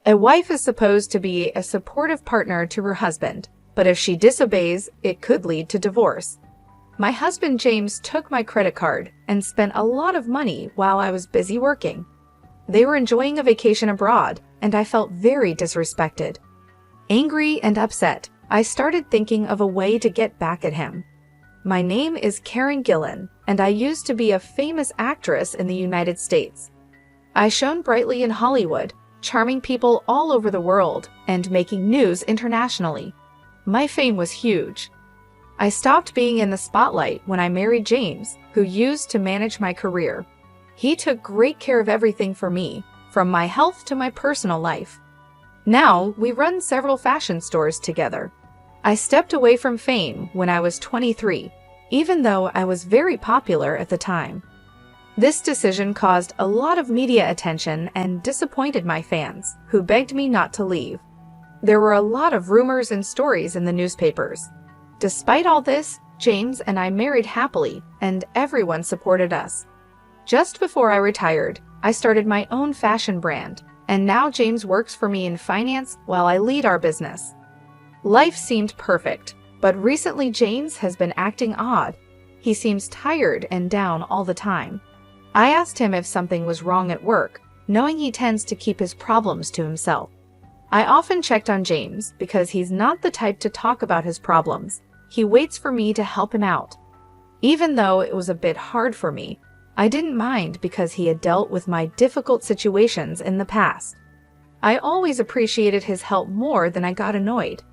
A wife is supposed to be a supportive partner to her husband, but if she disobeys, it could lead to divorce. My husband James took my credit card and spent a lot of money while I was busy working. They were enjoying a vacation abroad, and I felt very disrespected. Angry and upset, I started thinking of a way to get back at him. My name is Karen Gillan, and I used to be a famous actress in the United States. I shone brightly in Hollywood, charming people all over the world and making news internationally. My fame was huge. I stopped being in the spotlight when I married James, who used to manage my career. He took great care of everything for me, from my health to my personal life. Now, we run several fashion stores together. I stepped away from fame when I was 23, even though I was very popular at the time. This decision caused a lot of media attention and disappointed my fans, who begged me not to leave. There were a lot of rumors and stories in the newspapers. Despite all this, James and I married happily, and everyone supported us. Just before I retired, I started my own fashion brand, and now James works for me in finance while I lead our business. Life seemed perfect, but recently James has been acting odd. He seems tired and down all the time. I asked him if something was wrong at work, knowing he tends to keep his problems to himself. I often checked on James because he's not the type to talk about his problems. He waits for me to help him out. Even though it was a bit hard for me, I didn't mind because he had dealt with my difficult situations in the past. I always appreciated his help more than I got annoyed.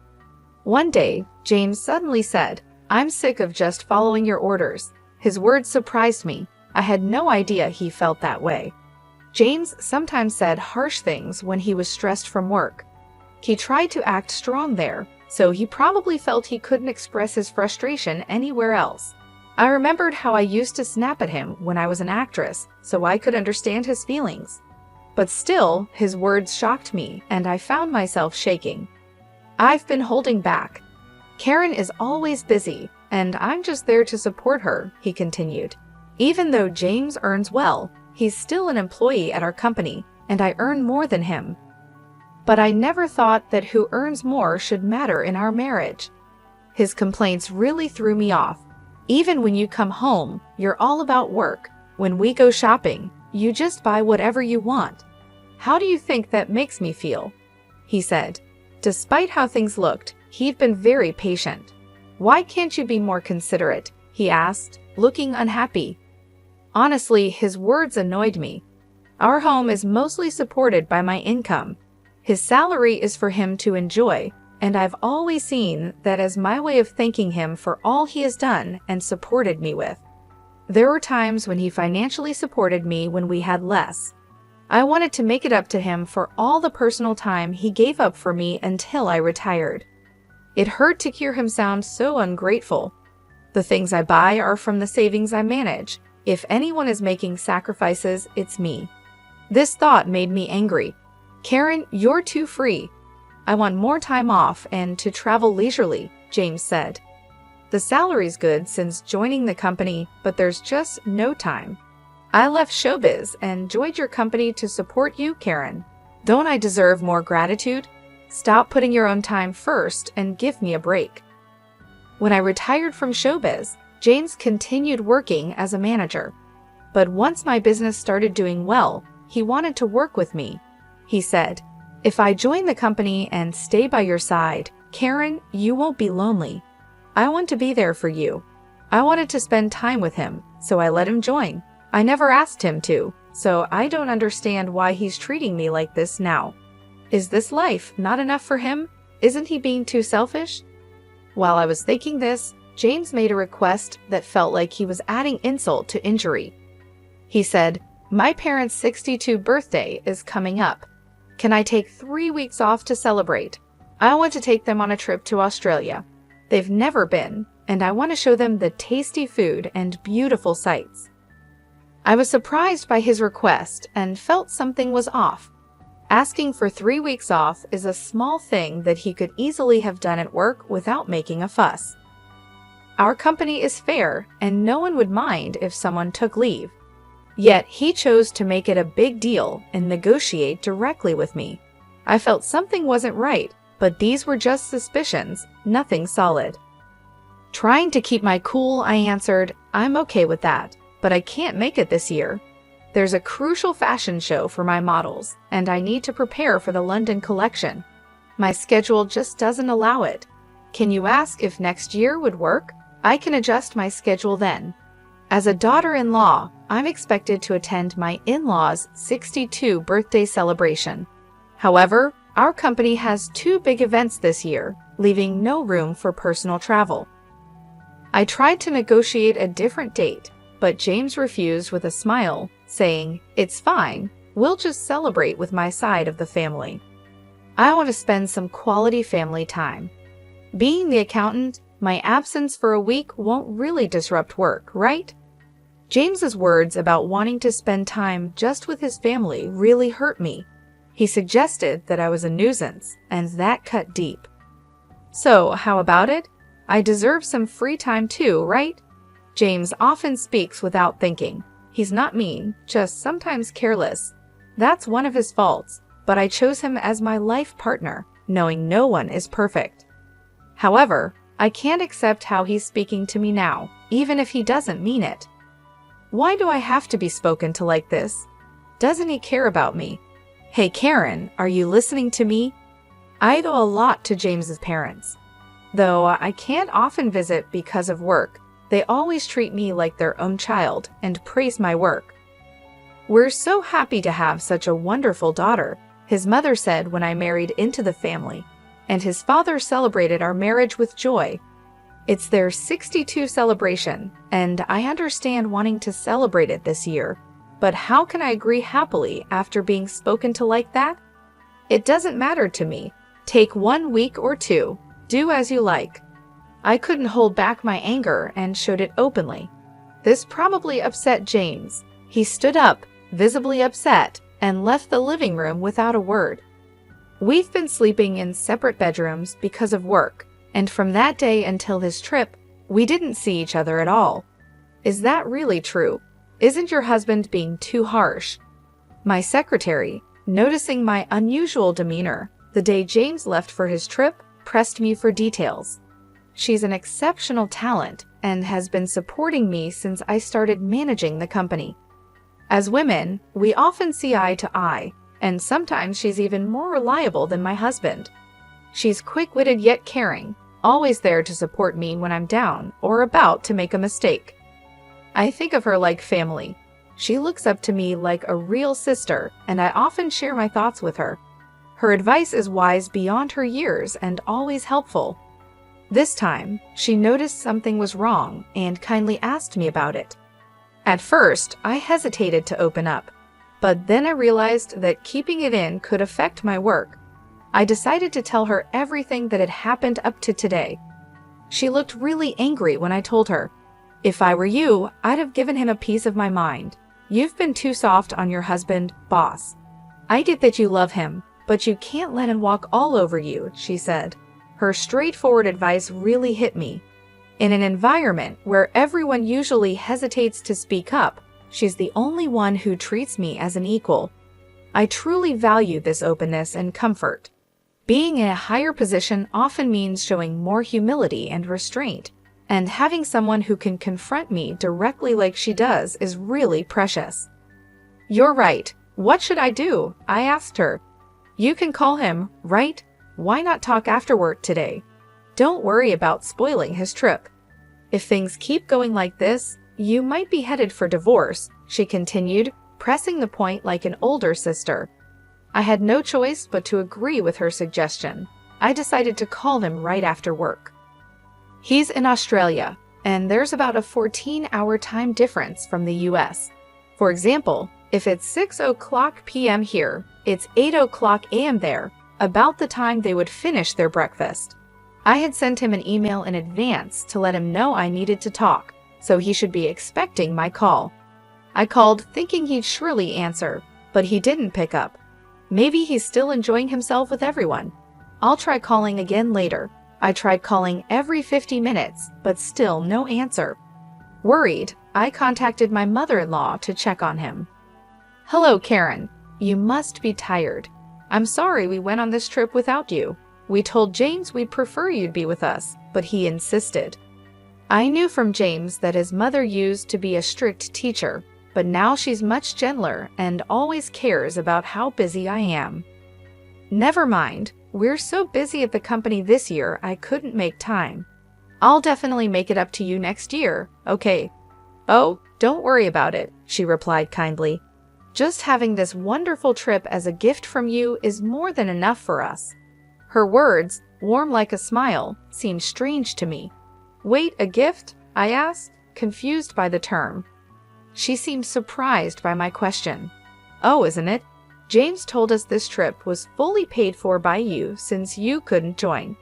One day, James suddenly said, "I'm sick of just following your orders." His words surprised me. I had no idea he felt that way. James sometimes said harsh things when he was stressed from work. He tried to act strong there, so he probably felt he couldn't express his frustration anywhere else. I remembered how I used to snap at him when I was an actress, so I could understand his feelings. But still, his words shocked me, and I found myself shaking. I've been holding back. Karen is always busy, and I'm just there to support her, he continued. Even though James earns well, he's still an employee at our company, and I earn more than him. But I never thought that who earns more should matter in our marriage. His complaints really threw me off. Even when you come home, you're all about work. When we go shopping, you just buy whatever you want. How do you think that makes me feel? He said. Despite how things looked, he'd been very patient. Why can't you be more considerate? He asked, looking unhappy. Honestly, his words annoyed me. Our home is mostly supported by my income. His salary is for him to enjoy, and I've always seen that as my way of thanking him for all he has done and supported me with. There were times when he financially supported me when we had less. I wanted to make it up to him for all the personal time he gave up for me until I retired. It hurt to hear him sound so ungrateful. The things I buy are from the savings I manage. If anyone is making sacrifices, it's me. This thought made me angry. Karen, you're too free. I want more time off and to travel leisurely, James said. The salary's good since joining the company, but there's just no time. I left showbiz and joined your company to support you, Karen. Don't I deserve more gratitude? Stop putting your own time first and give me a break. When I retired from showbiz, James continued working as a manager. But once my business started doing well, he wanted to work with me. He said, "If I join the company and stay by your side, Karen, you won't be lonely. I want to be there for you." I wanted to spend time with him, so I let him join. I never asked him to, so I don't understand why he's treating me like this now. Is this life not enough for him? Isn't he being too selfish? While I was thinking this, James made a request that felt like he was adding insult to injury. He said, "My parents' 62th birthday is coming up. Can I take 3 weeks off to celebrate? I want to take them on a trip to Australia. They've never been, and I want to show them the tasty food and beautiful sights." I was surprised by his request and felt something was off. Asking for 3 weeks off is a small thing that he could easily have done at work without making a fuss. Our company is fair, and no one would mind if someone took leave. Yet he chose to make it a big deal and negotiate directly with me. I felt something wasn't right, but these were just suspicions, nothing solid. Trying to keep my cool, I answered, "I'm okay with that, but I can't make it this year. There's a crucial fashion show for my models, and I need to prepare for the London collection. My schedule just doesn't allow it. Can you ask if next year would work? I can adjust my schedule then." As a daughter-in-law, I'm expected to attend my in-laws' 62 birthday celebration. However, our company has 2 big events this year, leaving no room for personal travel. I tried to negotiate a different date, but James refused with a smile, saying, "It's fine, we'll just celebrate with my side of the family. I want to spend some quality family time. Being the accountant, my absence for a week won't really disrupt work, right?" James's words about wanting to spend time just with his family really hurt me. He suggested that I was a nuisance, and that cut deep. So, how about it? I deserve some free time too, right? James often speaks without thinking. He's not mean, just sometimes careless. That's one of his faults, but I chose him as my life partner, knowing no one is perfect. However, I can't accept how he's speaking to me now, even if he doesn't mean it. Why do I have to be spoken to like this? Doesn't he care about me? Hey Karen, are you listening to me? I owe a lot to James's parents. Though I can't often visit because of work, they always treat me like their own child and praise my work. "We're so happy to have such a wonderful daughter," his mother said when I married into the family, and his father celebrated our marriage with joy. It's their 62 celebration, and I understand wanting to celebrate it this year, but how can I agree happily after being spoken to like that? It doesn't matter to me. Take 1 week or 2, do as you like. I couldn't hold back my anger and showed it openly. This probably upset James. He stood up, visibly upset, and left the living room without a word. We've been sleeping in separate bedrooms because of work, and from that day until his trip, we didn't see each other at all. Is that really true? Isn't your husband being too harsh? My secretary, noticing my unusual demeanor the day James left for his trip, pressed me for details. She's an exceptional talent and has been supporting me since I started managing the company. As women, we often see eye to eye, and sometimes she's even more reliable than my husband. She's quick-witted yet caring, always there to support me when I'm down or about to make a mistake. I think of her like family. She looks up to me like a real sister, and I often share my thoughts with her. Her advice is wise beyond her years and always helpful. This time, she noticed something was wrong and kindly asked me about it. At first, I hesitated to open up, but then I realized that keeping it in could affect my work. I decided to tell her everything that had happened up to today. She looked really angry when I told her. "If I were you, I'd have given him a piece of my mind. You've been too soft on your husband, boss. I get that you love him, but you can't let him walk all over you," she said. Her straightforward advice really hit me. In an environment where everyone usually hesitates to speak up, she's the only one who treats me as an equal. I truly value this openness and comfort. Being in a higher position often means showing more humility and restraint, and having someone who can confront me directly like she does is really precious. "You're right. What should I do?" I asked her. "You can call him, right? Why not talk after work today? Don't worry about spoiling his trip. If things keep going like this, you might be headed for divorce," she continued, pressing the point like an older sister. I had no choice but to agree with her suggestion. I decided to call him right after work. He's in Australia, and there's about a 14-hour time difference from the US. For example, if it's 6:00 p.m. here, it's 8:00 a.m. there, about the time they would finish their breakfast. I had sent him an email in advance to let him know I needed to talk, so he should be expecting my call. I called thinking he'd surely answer, but he didn't pick up. Maybe he's still enjoying himself with everyone. I'll try calling again later. I tried calling every 50 minutes, but still no answer. Worried, I contacted my mother-in-law to check on him. "Hello, Karen. You must be tired. I'm sorry we went on this trip without you. We told James we'd prefer you'd be with us, but he insisted. I knew from James that his mother used to be a strict teacher, but now she's much gentler and always cares about how busy I am. Never mind, we're so busy at the company this year I couldn't make time. I'll definitely make it up to you next year, okay? Oh, don't worry about it, she replied kindly. Just having this wonderful trip as a gift from you is more than enough for us. Her words, warm like a smile, seemed strange to me. Wait, a gift? I asked, confused by the term. She seemed surprised by my question. Oh, isn't it? James told us this trip was fully paid for by you since you couldn't join.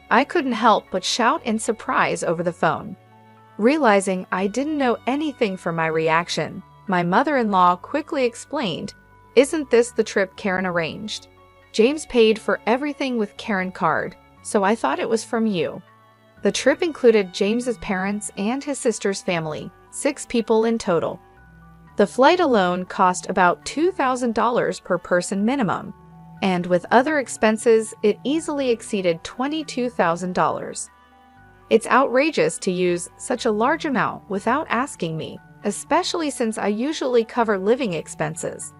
I couldn't help but shout in surprise over the phone. Realizing I didn't know anything from my reaction, my mother-in-law quickly explained, "Isn't this the trip Karen arranged? James paid for everything with Karen card, so I thought it was from you." The trip included James's parents and his sister's family, 6 people in total. The flight alone cost about $2,000 per person minimum, and with other expenses, it easily exceeded $22,000. It's outrageous to use such a large amount without asking me, especially since I usually cover living expenses.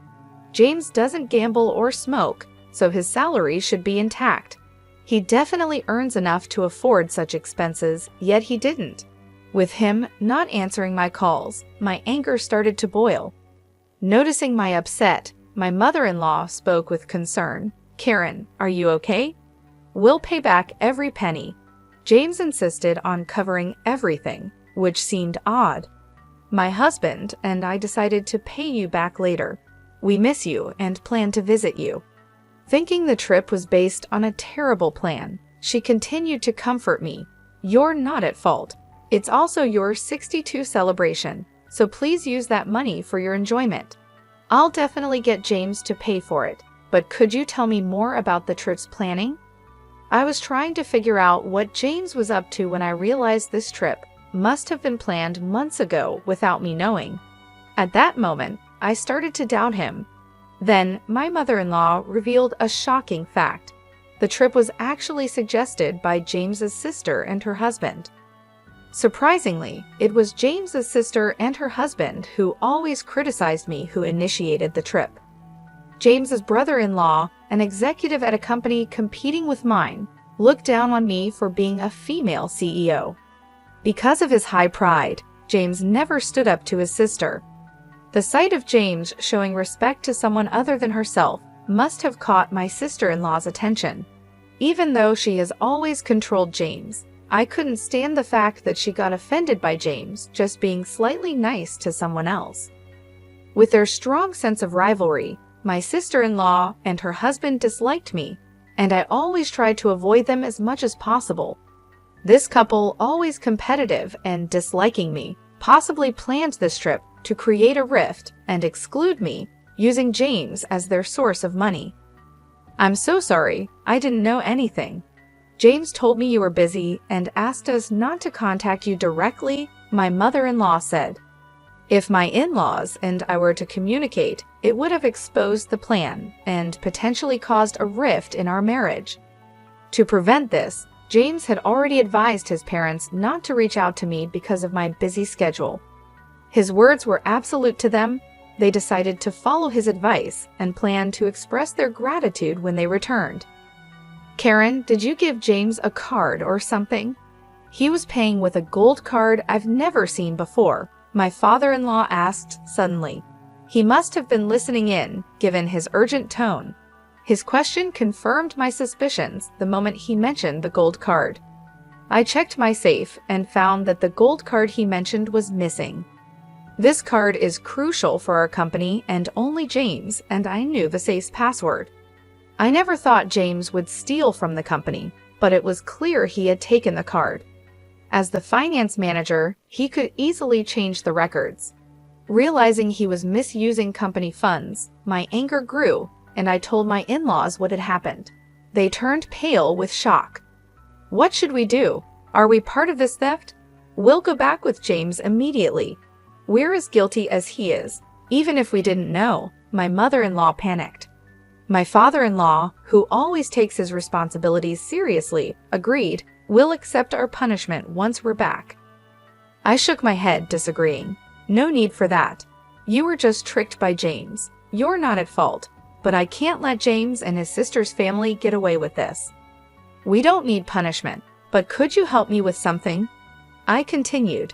James doesn't gamble or smoke, so his salary should be intact. He definitely earns enough to afford such expenses, yet he didn't. With him not answering my calls, my anger started to boil. Noticing my upset, my mother-in-law spoke with concern. "Karen, are you okay? We'll pay back every penny." James insisted on covering everything, which seemed odd. "My husband and I decided to pay you back later. We miss you and plan to visit you." Thinking the trip was based on a terrible plan, she continued to comfort me. "You're not at fault. It's also your 62 celebration, so please use that money for your enjoyment. I'll definitely get James to pay for it, but could you tell me more about the trip's planning?" I was trying to figure out what James was up to when I realized this trip must have been planned months ago without me knowing. At that moment, I started to doubt him. Then, my mother-in-law revealed a shocking fact. The trip was actually suggested by James's sister and her husband. Surprisingly, it was James's sister and her husband who always criticized me who initiated the trip. James's brother-in-law, an executive at a company competing with mine, looked down on me for being a female CEO. Because of his high pride, James never stood up to his sister. The sight of James showing respect to someone other than herself must have caught my sister-in-law's attention. Even though she has always controlled James, I couldn't stand the fact that she got offended by James just being slightly nice to someone else. With their strong sense of rivalry, my sister-in-law and her husband disliked me, and I always tried to avoid them as much as possible. This couple, always competitive and disliking me, possibly planned this trip to create a rift and exclude me, using James as their source of money. "I'm so sorry, I didn't know anything. James told me you were busy and asked us not to contact you directly," my mother-in-law said. "If my in-laws and I were to communicate, it would have exposed the plan and potentially caused a rift in our marriage. To prevent this, James had already advised his parents not to reach out to me because of my busy schedule. His words were absolute to them. They decided to follow his advice and planned to express their gratitude when they returned." "Karen, did you give James a card or something?" "He was paying with a gold card I've never seen before," my father-in-law asked suddenly. He must have been listening in, given his urgent tone. His question confirmed my suspicions the moment he mentioned the gold card. I checked my safe and found that the gold card he mentioned was missing. This card is crucial for our company and only James, and I knew the safe's password. I never thought James would steal from the company, but it was clear he had taken the card. As the finance manager, he could easily change the records. Realizing he was misusing company funds, my anger grew, and I told my in-laws what had happened. They turned pale with shock. "What should we do? Are we part of this theft? We'll go back with James immediately. We're as guilty as he is, even if we didn't know," my mother-in-law panicked. My father-in-law, who always takes his responsibilities seriously, agreed, "We'll accept our punishment once we're back." I shook my head, disagreeing. "No need for that. You were just tricked by James. You're not at fault, but I can't let James and his sister's family get away with this." "We don't need punishment, but could you help me with something?" I continued.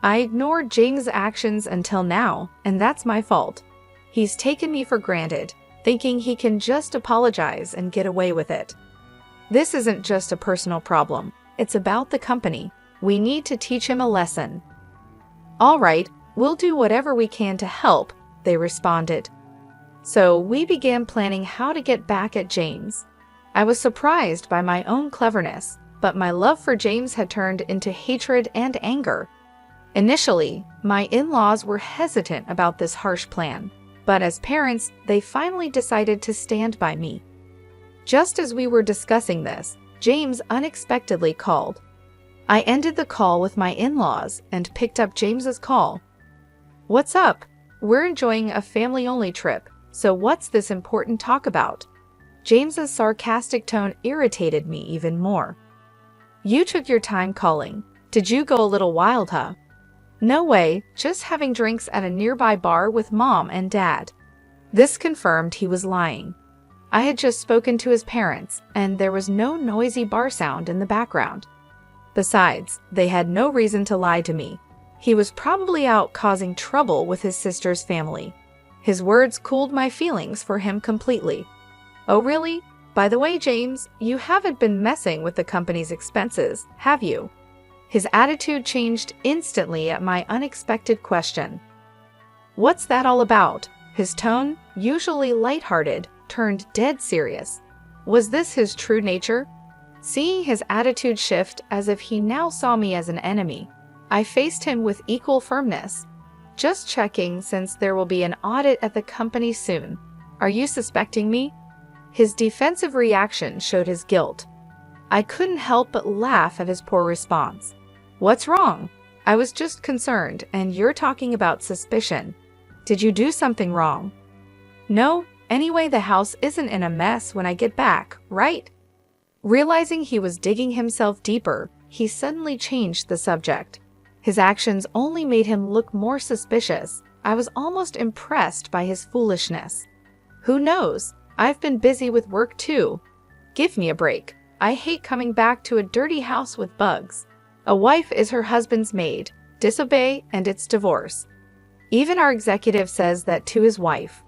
"I ignored James' actions until now, and that's my fault. He's taken me for granted, thinking he can just apologize and get away with it. This isn't just a personal problem. It's about the company. We need to teach him a lesson." "All right, we'll do whatever we can to help," they responded. So we began planning how to get back at James. I was surprised by my own cleverness, but my love for James had turned into hatred and anger. Initially, my in-laws were hesitant about this harsh plan, but as parents, they finally decided to stand by me. Just as we were discussing this, James unexpectedly called. I ended the call with my in-laws and picked up James's call. "What's up? We're enjoying a family-only trip, so what's this important talk about?" James's sarcastic tone irritated me even more. "You took your time calling. Did you go a little wild, huh?" "No way, just having drinks at a nearby bar with Mom and Dad." This confirmed he was lying. I had just spoken to his parents, and there was no noisy bar sound in the background. Besides, they had no reason to lie to me. He was probably out causing trouble with his sister's family. His words cooled my feelings for him completely. "Oh really? By the way, James, you haven't been messing with the company's expenses, have you?" His attitude changed instantly at my unexpected question. "What's that all about?" His tone, usually lighthearted, turned dead serious. Was this his true nature? Seeing his attitude shift as if he now saw me as an enemy, I faced him with equal firmness. "Just checking, since there will be an audit at the company soon. Are you suspecting me?" His defensive reaction showed his guilt. I couldn't help but laugh at his poor response. "What's wrong? I was just concerned, and you're talking about suspicion. Did you do something wrong?" "No, anyway, the house isn't in a mess when I get back, right?" Realizing he was digging himself deeper, he suddenly changed the subject. His actions only made him look more suspicious. I was almost impressed by his foolishness. "Who knows? I've been busy with work too. Give me a break. I hate coming back to a dirty house with bugs. A wife is her husband's maid. Disobey and it's divorce. Even our executive says that to his wife.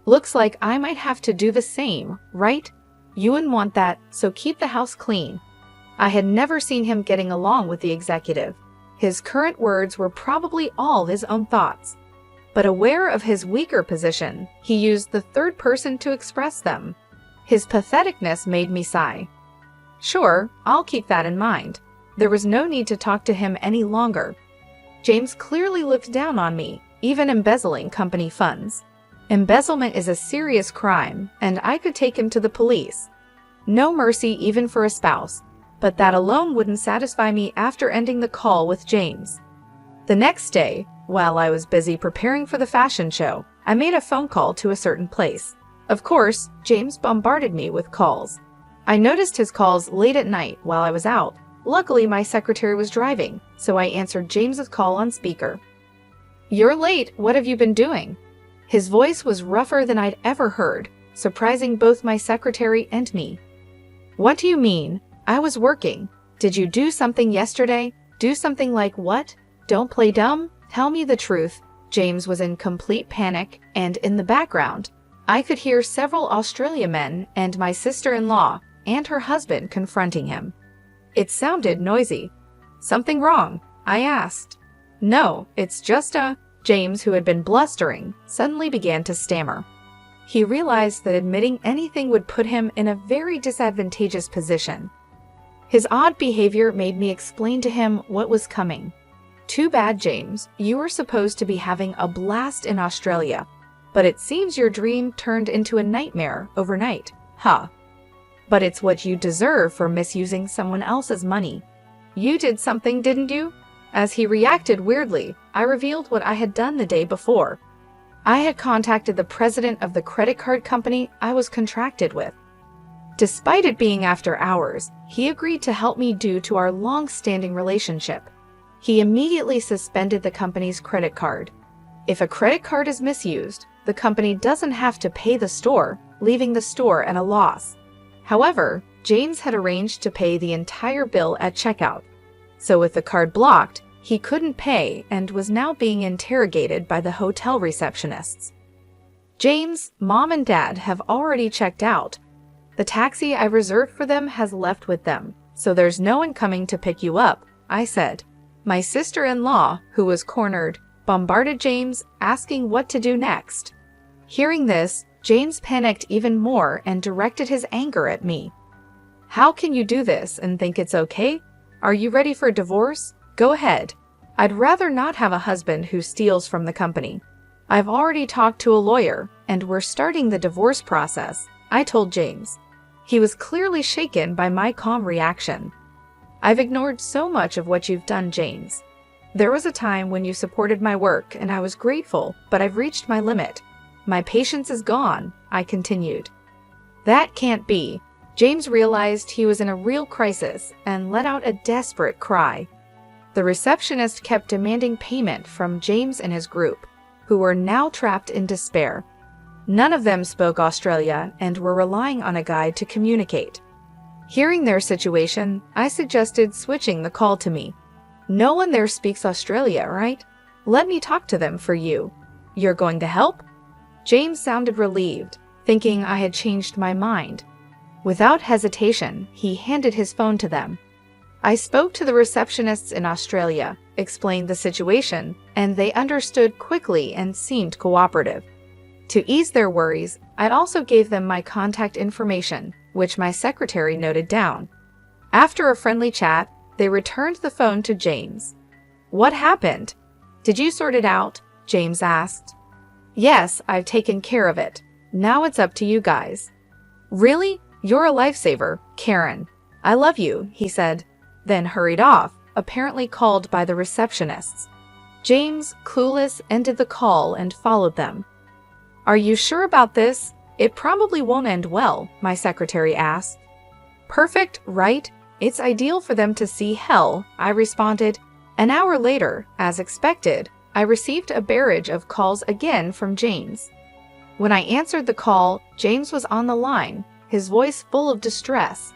Looks like I might have to do the same, right? You wouldn't want that, so keep the house clean." I had never seen him getting along with the executive. His current words were probably all his own thoughts. But aware of his weaker position, he used the third person to express them. His patheticness made me sigh. Sure, I'll keep that in mind. There was no need to talk to him any longer. James clearly looked down on me, even embezzling company funds. Embezzlement is a serious crime, and I could take him to the police. No mercy even for a spouse, but that alone wouldn't satisfy me after ending the call with James. The next day, while I was busy preparing for the fashion show, I made a phone call to a certain place. Of course, James bombarded me with calls. I noticed his calls late at night while I was out. Luckily, my secretary was driving, so I answered James's call on speaker. "You're late. What have you been doing?" His voice was rougher than I'd ever heard, surprising both my secretary and me. "What do you mean? I was working. Did you do something yesterday? Do something like what? Don't play dumb. Tell me the truth." James was in complete panic, and in the background, I could hear several Australian men and my sister-in-law and her husband confronting him. It sounded noisy. "Something wrong?" I asked. "No, it's just James, who had been blustering, suddenly began to stammer. He realized that admitting anything would put him in a very disadvantageous position. His odd behavior made me explain to him what was coming. "Too bad, James. You were supposed to be having a blast in Australia, but it seems your dream turned into a nightmare overnight, huh? But it's what you deserve for misusing someone else's money. You did something, didn't you?" As he reacted weirdly, I revealed what I had done the day before. I had contacted the president of the credit card company I was contracted with. Despite it being after hours, he agreed to help me due to our long-standing relationship. He immediately suspended the company's credit card. If a credit card is misused, the company doesn't have to pay the store, leaving the store at a loss. However, James had arranged to pay the entire bill at checkout. So with the card blocked, he couldn't pay and was now being interrogated by the hotel receptionists. James' mom and dad have already checked out. The taxi I reserved for them has left with them, so there's no one coming to pick you up, I said. My sister-in-law, who was cornered, bombarded James, asking what to do next. Hearing this, James panicked even more and directed his anger at me. How can you do this and think it's okay? Are you ready for a divorce? Go ahead. I'd rather not have a husband who steals from the company. I've already talked to a lawyer, and we're starting the divorce process, I told James. He was clearly shaken by my calm reaction. I've ignored so much of what you've done, James. There was a time when you supported my work and I was grateful, but I've reached my limit. My patience is gone, I continued. That can't be. James realized he was in a real crisis and let out a desperate cry. The receptionist kept demanding payment from James and his group, who were now trapped in despair. None of them spoke Australia and were relying on a guide to communicate. Hearing their situation, I suggested switching the call to me. No one there speaks Australia, right? Let me talk to them for you. You're going to help? James sounded relieved, thinking I had changed my mind. Without hesitation, he handed his phone to them. I spoke to the receptionists in Australia, explained the situation, and they understood quickly and seemed cooperative. To ease their worries, I also gave them my contact information, which my secretary noted down. After a friendly chat, they returned the phone to James. What happened? Did you sort it out? James asked. Yes, I've taken care of it. Now it's up to you guys. Really? You're a lifesaver, Karen. I love you, he said, then hurried off, apparently called by the receptionists. James, clueless, ended the call and followed them. Are you sure about this? It probably won't end well, my secretary asked. Perfect, right? It's ideal for them to see hell, I responded. An hour later, as expected, I received a barrage of calls again from James. When I answered the call, James was on the line, his voice full of distress.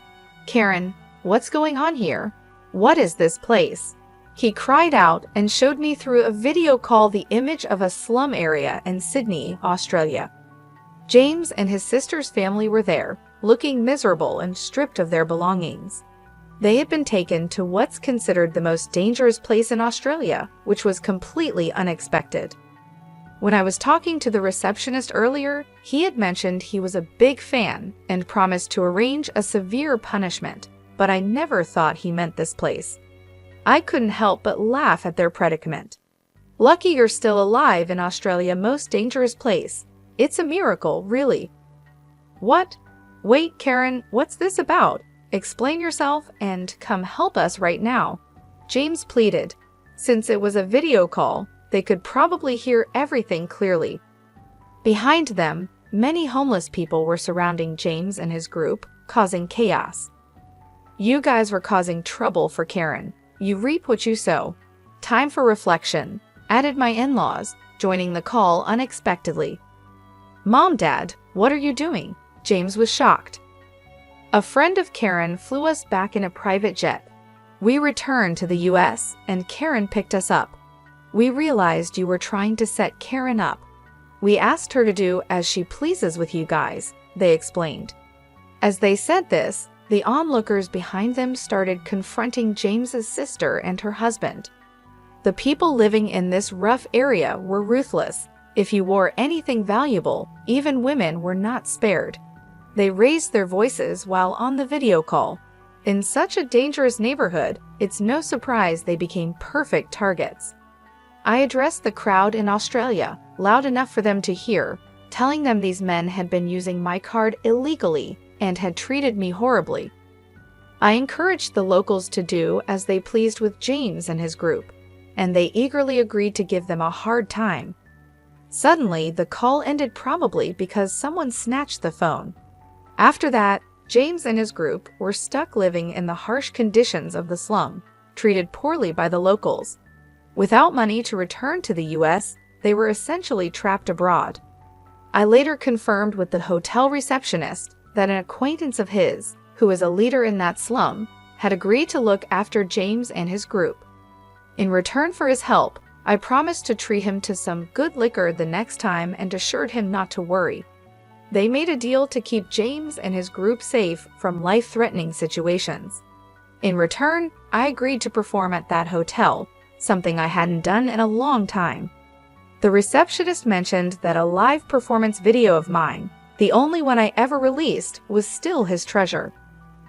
Karen, what's going on here? What is this place? He cried out and showed me through a video call the image of a slum area in Sydney, Australia. James and his sister's family were there, looking miserable and stripped of their belongings. They had been taken to what's considered the most dangerous place in Australia, which was completely unexpected. When I was talking to the receptionist earlier, he had mentioned he was a big fan and promised to arrange a severe punishment, but I never thought he meant this place. I couldn't help but laugh at their predicament. Lucky you're still alive in Australia's most dangerous place. It's a miracle, really. What? Wait, Karen, what's this about? Explain yourself and come help us right now, James pleaded. Since it was a video call, they could probably hear everything clearly. Behind them, many homeless people were surrounding James and his group, causing chaos. You guys were causing trouble for Karen. You reap what you sow. Time for reflection, added my in-laws, joining the call unexpectedly. Mom, Dad, what are you doing? James was shocked. A friend of Karen flew us back in a private jet. We returned to the US, and Karen picked us up. We realized you were trying to set Karen up. We asked her to do as she pleases with you guys, they explained. As they said this, the onlookers behind them started confronting James's sister and her husband. The people living in this rough area were ruthless. If you wore anything valuable, even women were not spared. They raised their voices while on the video call. In such a dangerous neighborhood, it's no surprise they became perfect targets. I addressed the crowd in Australia, loud enough for them to hear, telling them these men had been using my card illegally and had treated me horribly. I encouraged the locals to do as they pleased with James and his group, and they eagerly agreed to give them a hard time. Suddenly, the call ended, probably because someone snatched the phone. After that, James and his group were stuck living in the harsh conditions of the slum, treated poorly by the locals. Without money to return to the US, they were essentially trapped abroad. I later confirmed with the hotel receptionist that an acquaintance of his, who is a leader in that slum, had agreed to look after James and his group. In return for his help, I promised to treat him to some good liquor the next time and assured him not to worry. They made a deal to keep James and his group safe from life-threatening situations. In return, I agreed to perform at that hotel, something I hadn't done in a long time. The receptionist mentioned that a live performance video of mine, the only one I ever released, was still his treasure.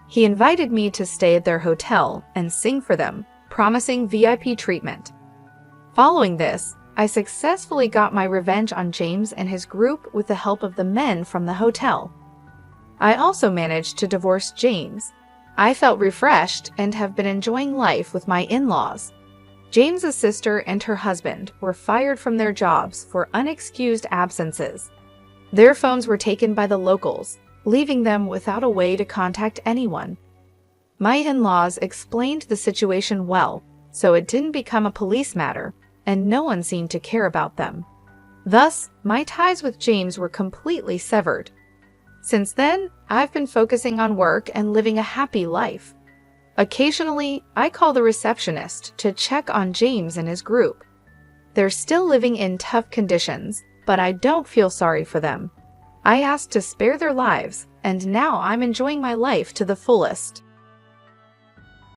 He invited me to stay at their hotel and sing for them, promising VIP treatment. Following this, I successfully got my revenge on James and his group with the help of the men from the hotel. I also managed to divorce James. I felt refreshed and have been enjoying life with my in-laws. James's sister and her husband were fired from their jobs for unexcused absences. Their phones were taken by the locals, leaving them without a way to contact anyone. My in-laws explained the situation well, so it didn't become a police matter, and no one seemed to care about them. Thus, my ties with James were completely severed. Since then, I've been focusing on work and living a happy life. Occasionally, I call the receptionist to check on James and his group. They're still living in tough conditions, but I don't feel sorry for them. I asked to spare their lives, and now I'm enjoying my life to the fullest.